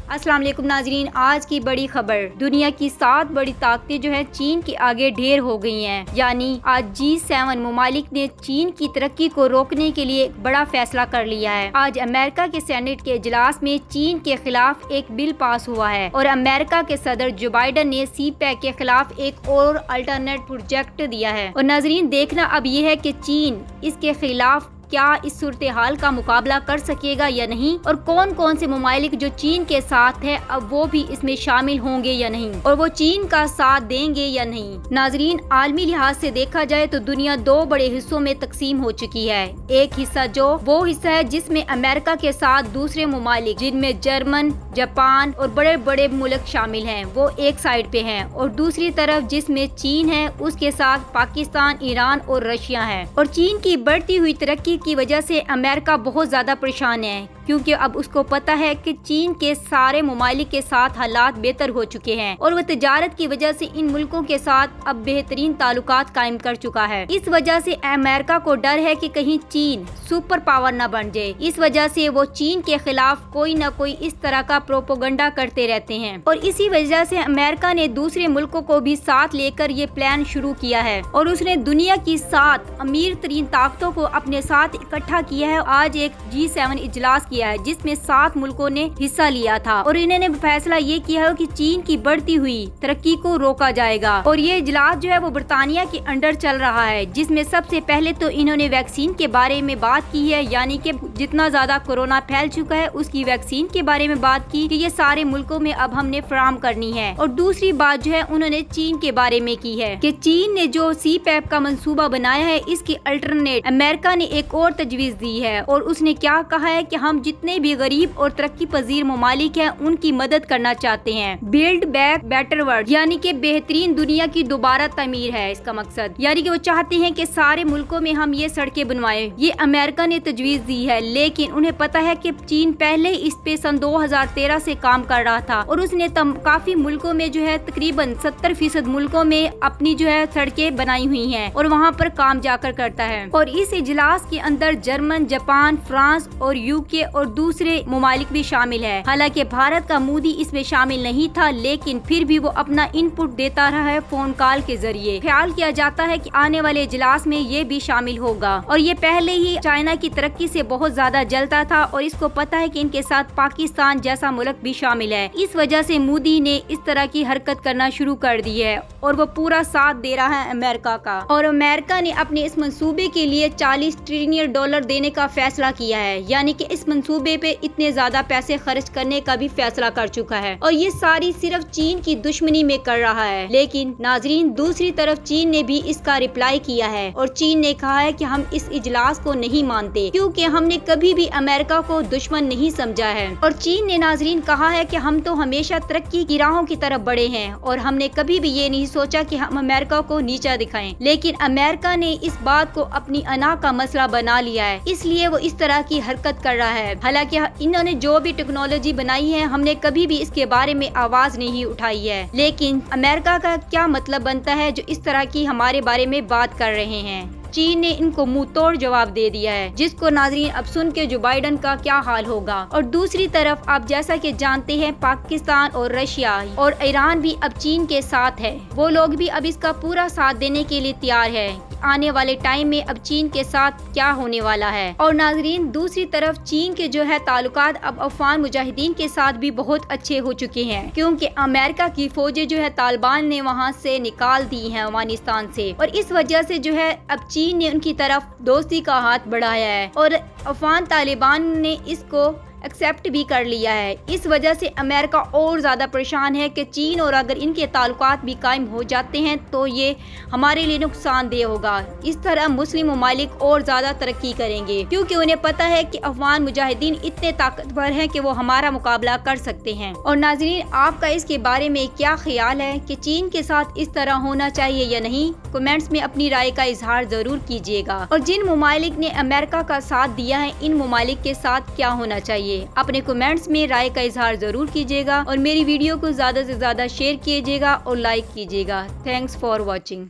अस्सलाम वालेकुम नाजरीन, आज की बड़ी खबर, दुनिया की 7 बड़ी ताकतें जो है चीन के आगे ढेर हो गई हैं। यानी आज G7 मुमालिक ने चीन की तरक्की को रोकने के लिए बड़ा फैसला कर लिया है। आज अमेरिका के सेनेट के इजलास में चीन के खिलाफ एक बिल पास हुआ है और अमेरिका के सदर जो बाइडन ने CPEC के खिलाफ एक और अल्टरनेट प्रोजेक्ट दिया है। और नाजरीन देखना अब ये है कि चीन इसके खिलाफ क्या इस सूरत हाल का मुकाबला कर सकेगा या नहीं, और कौन कौन से मुमालिक जो चीन के साथ है अब वो भी इसमें शामिल होंगे या नहीं, और वो चीन का साथ देंगे या नहीं। नाजरीन आलमी लिहाज से देखा जाए तो दुनिया 2 बड़े हिस्सों में तकसीम हो चुकी है। एक हिस्सा जो वो हिस्सा है जिसमें अमेरिका के साथ दूसरे मुमालिक जिनमें जर्मन, जापान और बड़े बड़े मुल्क शामिल हैं वो एक साइड पे हैं, और दूसरी तरफ जिसमें चीन है उसके साथ पाकिस्तान, ईरान और रशिया है। और चीन की बढ़ती हुई तरक्की की वजह से अमेरिका बहुत ज्यादा परेशान है, क्योंकि अब उसको पता है कि चीन के सारे मुमालिक के साथ हालात बेहतर हो चुके हैं और वह तजारत की वजह से इन मुल्कों के साथ अब बेहतरीन ताल्लुकात कायम कर चुका है। इस वजह से अमेरिका को डर है कि कहीं चीन सुपर पावर न बन जाए। इस वजह से वो चीन के खिलाफ कोई न कोई इस तरह का प्रोपोगंडा करते रहते हैं, और इसी वजह से अमेरिका ने दूसरे मुल्कों को भी साथ लेकर ये प्लान शुरू किया है और उसने दुनिया की 7 अमीर तरीन ताकतों को अपने साथ इकट्ठा किया है। आज एक G7 इजलास किया है जिसमें 7 मुल्कों ने हिस्सा लिया था और इन्होंने फैसला ये किया है कि चीन की बढ़ती हुई तरक्की को रोका जाएगा। और ये इजलास जो है वो बर्तानिया के अंडर चल रहा है, जिसमें सबसे पहले तो इन्होंने वैक्सीन के बारे में बात की है, यानी कि जितना ज्यादा कोरोना फैल चुका है उसकी वैक्सीन के बारे में बात की कि ये सारे मुल्कों में अब हमने फराहम करनी है। और दूसरी बात जो है उन्होंने चीन के बारे में की है कि चीन ने जो CPEC का मंसूबा बनाया है इसकी अल्टरनेट अमेरिका ने एक और तजवीज दी है, और उसने क्या कहा है कि हम जितने भी गरीब और तरक्की पजीर मुमालिक हैं उनकी मदद करना चाहते हैं। बिल्ड बैक बेटर वर्ल्ड, यानी कि बेहतरीन दुनिया की दोबारा तमीर है इसका मकसद। यानी कि वो चाहते हैं कि सारे मुल्कों में हम ये सड़कें बनवाएं। ये अमेरिका ने तजवीज दी है, लेकिन उन्हें पता है कि चीन पहले इस पे सन 2013 से काम कर रहा था और उसने काफी मुल्कों में जो है तकरीबन 70% मुल्कों में अपनी जो है सड़कें बनाई हुई हैं और वहाँ पर काम जाकर करता है। और इस इजलास के अंदर जर्मन, जापान, फ्रांस और UK और दूसरे मुमालिक भी शामिल है। हालांकि भारत का मोदी इसमें शामिल नहीं था, लेकिन फिर भी वो अपना इनपुट देता रहा है फोन कॉल के जरिए। ख्याल किया जाता है कि आने वाले इजलास में ये भी शामिल होगा, और ये पहले ही चाइना की तरक्की से बहुत ज्यादा जलता था और इसको पता है कि इनके साथ पाकिस्तान जैसा मुल्क भी शामिल है। इस वजह से मोदी ने इस तरह की हरकत करना शुरू कर दी है और वो पूरा साथ दे रहा है अमेरिका का। और अमेरिका ने अपने इस मंसूबे के लिए $40 ट्रिलियन देने का फैसला किया है, यानी कि इस मंसूबे पे इतने ज्यादा पैसे खर्च करने का भी फैसला कर चुका है, और ये सारी सिर्फ चीन की दुश्मनी में कर रहा है। लेकिन नाजरीन दूसरी तरफ चीन ने भी इसका रिप्लाई किया है और चीन ने कहा है कि हम इस इजलास को नहीं मानते, क्योंकि हमने कभी भी अमेरिका को दुश्मन नहीं समझा है। और चीन ने नाजरीन कहा है कि हम तो हमेशा तरक्की की राहों की तरफ बढ़े हैं और हमने कभी भी ये नहीं सोचा कि हम अमेरिका को नीचा दिखाएं। लेकिन अमेरिका ने इस बात को अपनी अना का मसला बना लिया है, इसलिए वो इस तरह की हरकत कर रहा है। हालांकि इन्होंने जो भी टेक्नोलॉजी बनाई है हमने कभी भी इसके बारे में आवाज नहीं उठाई है, लेकिन अमेरिका का क्या मतलब बनता है जो इस तरह की हमारे बारे में बात कर रहे हैं। चीन ने इनको मुंह तोड़ जवाब दे दिया है, जिसको नाजरीन अब सुन के जो बाइडन का क्या हाल होगा। और दूसरी तरफ आप जैसा कि जानते हैं पाकिस्तान और रशिया और ईरान भी अब चीन के साथ है, वो लोग भी अब इसका पूरा साथ देने के लिए तैयार है। आने वाले टाइम में अब चीन के साथ क्या होने वाला है। और नाजरीन दूसरी तरफ चीन के जो है ताल्लुकात अब अफगान मुजाहिदीन के साथ भी बहुत अच्छे हो चुके हैं, क्योंकि अमेरिका की फौजें जो है तालिबान ने वहां से निकाल दी हैं अफगानिस्तान से, और इस वजह से जो है अब चीन ने उनकी तरफ दोस्ती का हाथ बढ़ाया है और अफगान तालिबान ने इसको एक्सेप्ट भी कर लिया है। इस वजह से अमेरिका और ज्यादा परेशान है कि चीन और अगर इनके ताल्लुकात भी कायम हो जाते हैं तो ये हमारे लिए नुकसानदेह होगा। इस तरह मुस्लिम ममालिक और ज्यादा तरक्की करेंगे, क्योंकि उन्हें पता है कि अफगान मुजाहिदीन इतने ताकतवर हैं कि वो हमारा मुकाबला कर सकते हैं। और नाजरीन आपका इसके बारे में क्या ख्याल है कि चीन के साथ इस तरह होना चाहिए या नहीं? कमेंट्स में अपनी राय का इजहार जरूर कीजिएगा। और जिन ममालिक ने अमेरिका का साथ दिया है इन ममालिक के साथ क्या होना चाहिए? अपने कमेंट्स में राय का इजहार जरूर कीजिएगा और मेरी वीडियो को ज्यादा से ज्यादा शेयर कीजिएगा और लाइक कीजिएगा। Thanks for watching.